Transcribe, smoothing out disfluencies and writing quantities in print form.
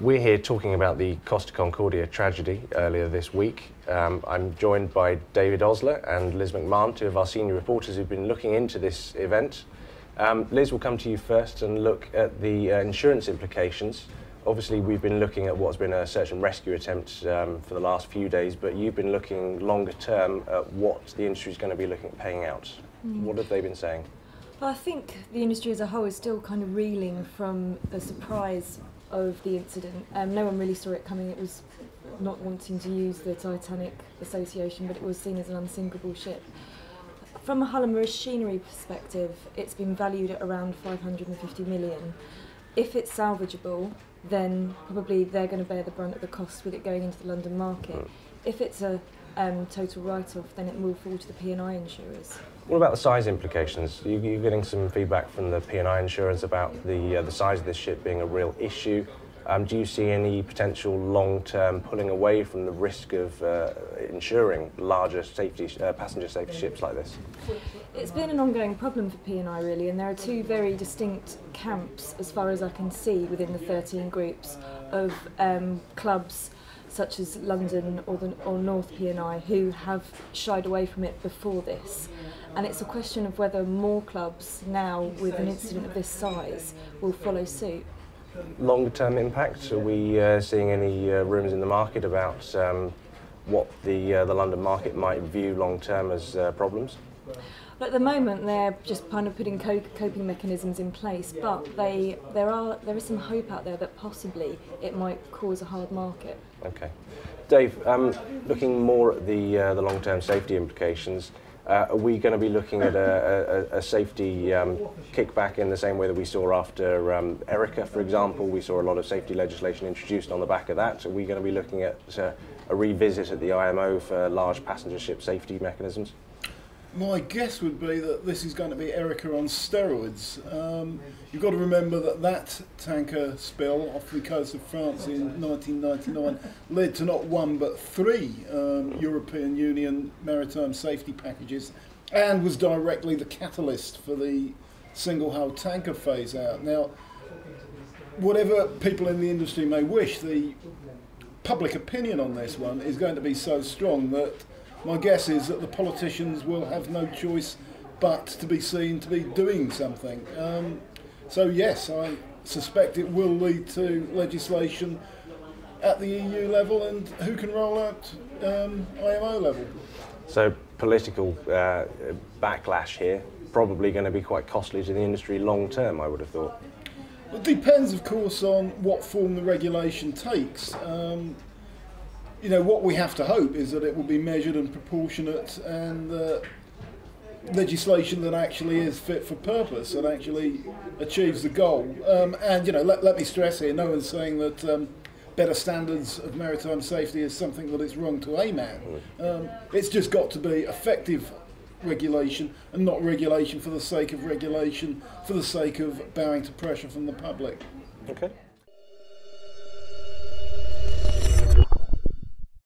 We're here talking about the Costa Concordia tragedy earlier this week. I'm joined by David Osler and Liz McMahon, two of our senior reporters who've been looking into this event. Liz, will come to you first and look at the insurance implications. Obviously, we've been looking at what's been a search and rescue attempt for the last few days, but you've been looking longer term at what the industry is going to be looking at paying out. What have they been saying? Well, I think the industry as a whole is still kind of reeling from the surprise of the incident. No one really saw it coming. It was not wanting to use the Titanic association, but it was seen as an unsinkable ship. From a hull and machinery perspective, it's been valued at around 550 million. If it's salvageable, then probably they're going to bear the brunt of the cost with it going into the London market. If it's a total write-off, then it will fall to the P&I insurers. What about the size implications? You're getting some feedback from the P&I insurers about the size of this ship being a real issue. Do you see any potential long-term pulling away from the risk of insuring larger passenger safety ships like this? It's been an ongoing problem for P&I really, and there are two very distinct camps, as far as I can see, within the 13 groups of clubs such as London or North P&I, who have shied away from it before this. And it's a question of whether more clubs now, with an incident of this size, will follow suit. Longer-term impact? Are we seeing any rumours in the market about what the London market might view long-term as problems? At the moment, they're just kind of putting coping mechanisms in place, but there is some hope out there that possibly it might cause a hard market. Okay, Dave. Looking more at the long-term safety implications. Are we going to be looking at a safety kickback in the same way that we saw after Erica, for example? We saw a lot of safety legislation introduced on the back of that. Are we going to be looking at a revisit at the IMO for large passenger ship safety mechanisms? My guess would be that this is going to be Erica on steroids. You've got to remember that tanker spill off the coast of France in 1999 led to not one but three European Union maritime safety packages, and was directly the catalyst for the single hull tanker phase out. Now, whatever people in the industry may wish, the public opinion on this one is going to be so strong that my guess is that the politicians will have no choice but to be seen to be doing something. So yes, I suspect it will lead to legislation at the EU level, and who can roll out IMO level. So political backlash here, probably going to be quite costly to the industry long term, I would have thought. It depends, of course, on what form the regulation takes. You know, what we have to hope is that it will be measured and proportionate, and legislation that actually is fit for purpose and actually achieves the goal. And you know, let me stress here, no one's saying that better standards of maritime safety is something that it's wrong to aim at. It's just got to be effective regulation, and not regulation for the sake of regulation, for the sake of bowing to pressure from the public. Okay.